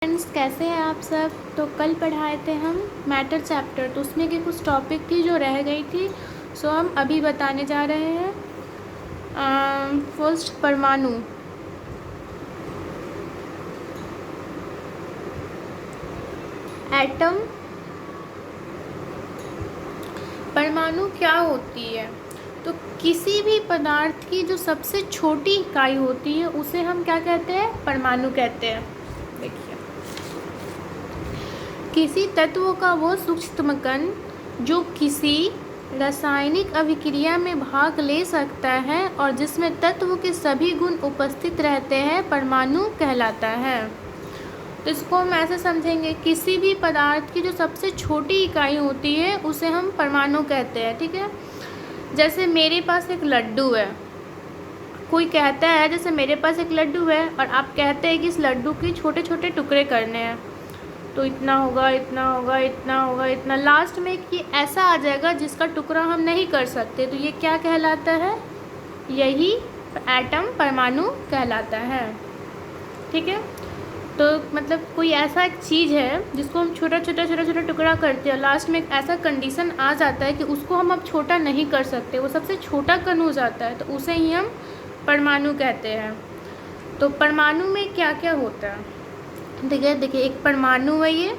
Friends, कैसे हैं आप सब। तो कल पढ़ाए थे हम मैटर चैप्टर, तो उसमें के कुछ टॉपिक थी जो रह गई थी, सो हम अभी बताने जा रहे हैं। फर्स्ट, परमाणु। एटम। परमाणु क्या होती है? तो किसी भी पदार्थ की जो सबसे छोटी इकाई होती है उसे हम क्या कहते हैं? परमाणु कहते हैं। देखिए, किसी तत्व का वो सूक्ष्म कण जो किसी रासायनिक अभिक्रिया में भाग ले सकता है और जिसमें तत्व के सभी गुण उपस्थित रहते हैं, परमाणु कहलाता है। तो इसको हम ऐसे समझेंगे, किसी भी पदार्थ की जो सबसे छोटी इकाई होती है उसे हम परमाणु कहते हैं। ठीक है, जैसे मेरे पास एक लड्डू है। कोई कहता है जैसे मेरे पास एक लड्डू है और आप कहते हैं कि इस लड्डू के छोटे छोटे टुकड़े करने हैं, तो इतना होगा, इतना होगा, इतना होगा, इतना, लास्ट में कि ऐसा आ जाएगा जिसका टुकड़ा हम नहीं कर सकते, तो ये क्या कहलाता है? यही एटम, परमाणु कहलाता है। ठीक है, तो मतलब कोई ऐसा एक चीज़ है जिसको हम छोटा छोटा टुकड़ा करते हैं, लास्ट में एक ऐसा कंडीशन आ जाता है कि उसको हम अब छोटा नहीं कर सकते, वो सबसे छोटा कण हो जाता है, तो उसे ही हम परमाणु कहते हैं। तो परमाणु में क्या क्या होता है? देखिए, एक परमाणु है ये,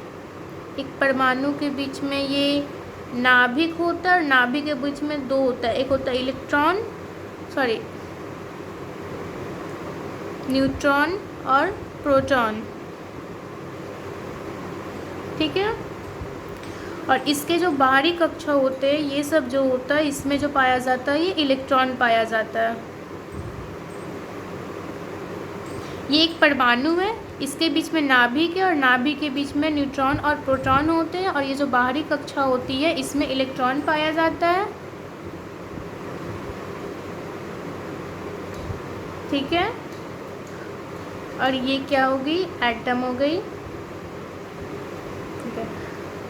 एक परमाणु के बीच में ये नाभिक होता है और नाभिक के बीच में दो होता है, एक होता है न्यूट्रॉन और प्रोटॉन। ठीक है, और इसके जो बाहरी कक्षा होते हैं, ये सब जो होता है, इसमें जो पाया जाता है ये इलेक्ट्रॉन पाया जाता है। ये एक परमाणु है, इसके बीच में नाभिक है और नाभिक के बीच में न्यूट्रॉन और प्रोटॉन होते हैं, और ये जो बाहरी कक्षा होती है इसमें इलेक्ट्रॉन पाया जाता है। ठीक है, और ये क्या होगी? एटम हो गई। ठीक है,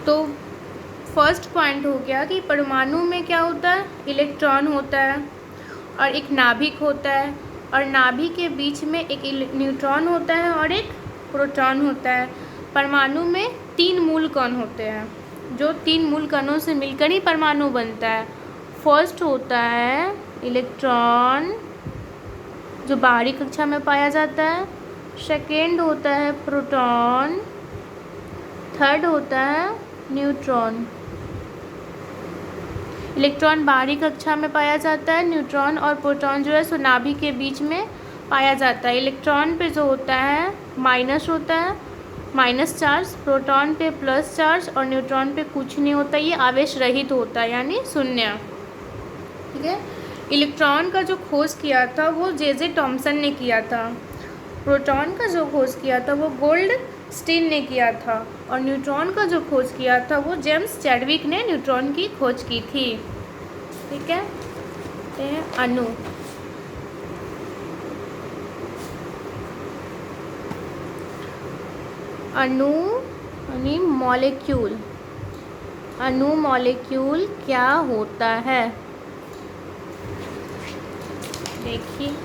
तो फर्स्ट पॉइंट हो गया कि परमाणु में क्या होता है? इलेक्ट्रॉन होता है और एक नाभिक होता है, और नाभिक के बीच में एक न्यूट्रॉन होता है और एक प्रोटॉन होता है। परमाणु में 3 मूल कण होते हैं, जो 3 मूल कणों से मिलकर ही परमाणु बनता है। फर्स्ट होता है इलेक्ट्रॉन, जो बाहरी कक्षा में पाया जाता है। सेकेंड होता है प्रोटॉन। थर्ड होता है न्यूट्रॉन। इलेक्ट्रॉन बाहरी कक्षा में पाया जाता है, न्यूट्रॉन और प्रोटॉन जो है सो नाभिक के बीच में पाया जाता है। इलेक्ट्रॉन पे जो होता है माइनस होता है, माइनस चार्ज, प्रोटॉन पे प्लस चार्ज और न्यूट्रॉन पे कुछ नहीं होता, ये आवेश रहित होता है, यानी शून्य। ठीक है, इलेक्ट्रॉन का जो खोज किया था वो जे टॉमसन ने किया था। प्रोटॉन का जो खोज किया था वो गोल्डस्टीन ने किया था, और न्यूट्रॉन का जो खोज किया था वो जेम्स चैडविक ने न्यूट्रॉन की खोज की थी। ठीक है, अणु। अणु यानी मॉलिक्यूल। अणु मॉलिक्यूल क्या होता है? देखिए,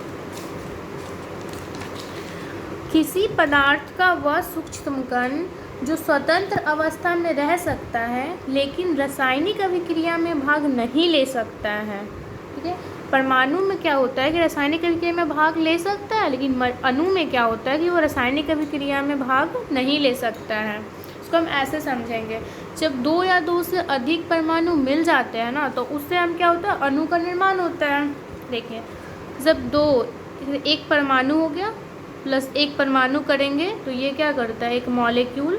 किसी पदार्थ का वह सूक्ष्म कण जो स्वतंत्र अवस्था में रह सकता है लेकिन रासायनिक अभिक्रिया में भाग नहीं ले सकता है। ठीक है, परमाणु में क्या होता है कि रासायनिक अभिक्रिया में भाग ले सकता है, लेकिन अणु में क्या होता है कि वो रासायनिक अभिक्रिया में भाग नहीं ले सकता है। इसको हम ऐसे समझेंगे, जब 2 या 2 से अधिक परमाणु मिल जाते हैं ना, तो उससे हम क्या होता है? अणु का निर्माण होता है। देखिए, जब एक परमाणु हो गया प्लस एक परमाणु करेंगे तो ये क्या करता है? एक मॉलिक्यूल,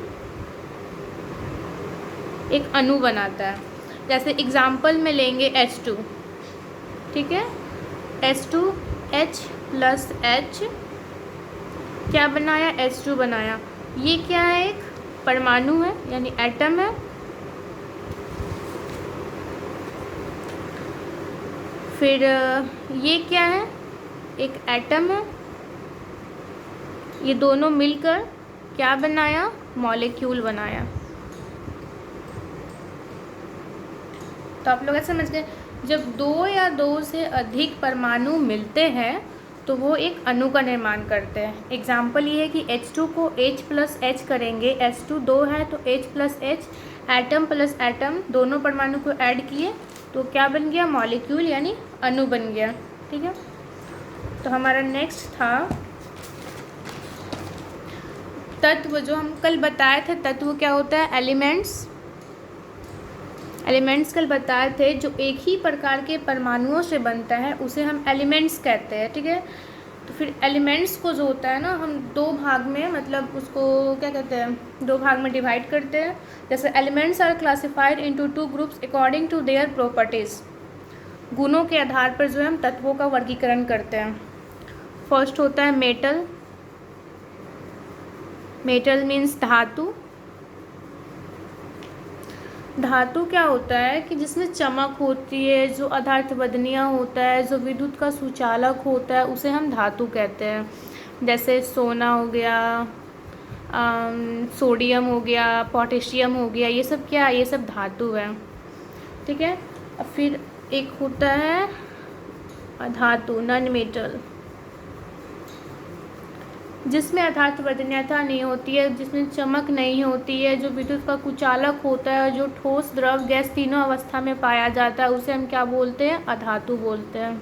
एक अणु बनाता है। जैसे एग्जाम्पल में लेंगे H2। ठीक है, H2H प्लस H क्या बनाया? H2 बनाया। ये क्या है? एक परमाणु है, यानी एटम है। फिर ये क्या है? एक एटम है। ये दोनों मिलकर क्या बनाया? मॉलिक्यूल बनाया। तो आप लोग ऐसे समझ गए, जब 2 या 2 से अधिक परमाणु मिलते हैं तो वो एक अणु का निर्माण करते हैं। एग्जाम्पल ये है कि H2 को H प्लस H करेंगे, H2 2 है तो H plus H, atom plus atom दोनों परमाणु को ऐड किए तो क्या बन गया, मॉलिक्यूल यानी अणु बन गया। ठीक है, तो हमारा नेक्स्ट था तत्व। जो हम कल बताए थे तत्व क्या होता है, एलिमेंट्स। एलिमेंट्स कल बताए थे जो एक ही प्रकार के परमाणुओं से बनता है उसे हम एलिमेंट्स कहते हैं। ठीक है, तो फिर एलिमेंट्स को जो होता है ना, हम दो भाग में, मतलब उसको क्या कहते हैं, दो भाग में डिवाइड करते हैं। जैसे elements are classified into 2 groups according to their properties. गुणों के आधार पर जो है हम तत्वों का वर्गीकरण करते हैं। फर्स्ट होता है मेटल। मेटल मीन्स धातु। धातु क्या होता है कि जिसमें चमक होती है, जो अधार्थवर्धनीय होता है, जो विद्युत का सुचालक होता है, उसे हम धातु कहते हैं। जैसे सोना हो गया, सोडियम हो गया, पोटेशियम हो गया, ये सब क्या है, ये सब धातु है। ठीक है, अब फिर एक होता है अधातु, नॉन मेटल, जिसमें अधार्थवर्धनीयता नहीं होती है, जिसमें चमक नहीं होती है, जो विद्युत का कुचालक होता है, जो ठोस, द्रव, गैस तीनों अवस्था में पाया जाता है, उसे हम क्या बोलते हैं, अधातु बोलते हैं।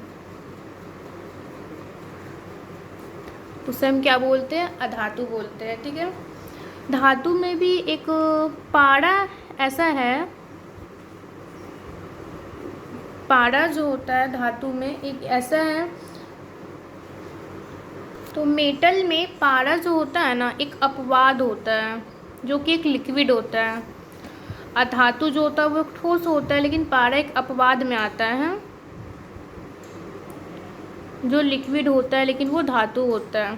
उसे हम क्या बोलते हैं, अधातु बोलते हैं। ठीक है, धातु में भी एक पारा ऐसा है, पारा जो होता है धातु में एक ऐसा है, तो मेटल में पारा जो होता है ना, एक अपवाद होता है जो कि एक लिक्विड होता है। अधातु जो होता है वो एक ठोस होता है, लेकिन पारा एक अपवाद में आता है जो लिक्विड होता है, लेकिन वो धातु होता है।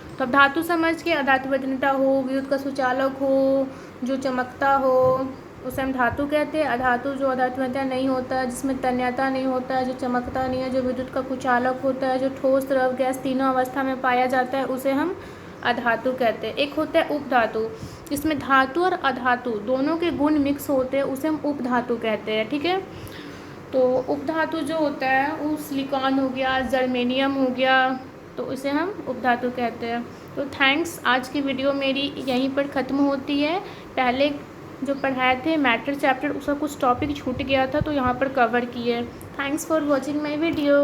तो अब धातु समझ के, अधार्थवर्धनीयता हो, विद्युत का सुचालक हो, जो चमकता हो, उसे हम धातु कहते हैं। अधातु जो अधार्थवर्धनीयता नहीं होता है, जिसमें तन्यता नहीं होता है, जो चमकता नहीं है, जो विद्युत का कुचालक होता है, जो ठोस, द्रव, गैस तीनों अवस्था में पाया जाता है, उसे हम अधातु कहते हैं। एक होता है उपधातु, जिसमें धातु और अधातु दोनों के गुण मिक्स होते हैं, उसे हम उपधातु कहते हैं। ठीक है, तो उपधातु जो होता है वो सिलिकॉन हो गया, जर्मेनियम हो गया, तो इसे हम उपधातु कहते हैं। तो थैंक्स, आज की वीडियो मेरी यहीं पर ख़त्म होती है। पहले जो पढ़ाए थे मैटर चैप्टर, उसका कुछ टॉपिक छूट गया था तो यहाँ पर कवर किए। Thanks for watching my video.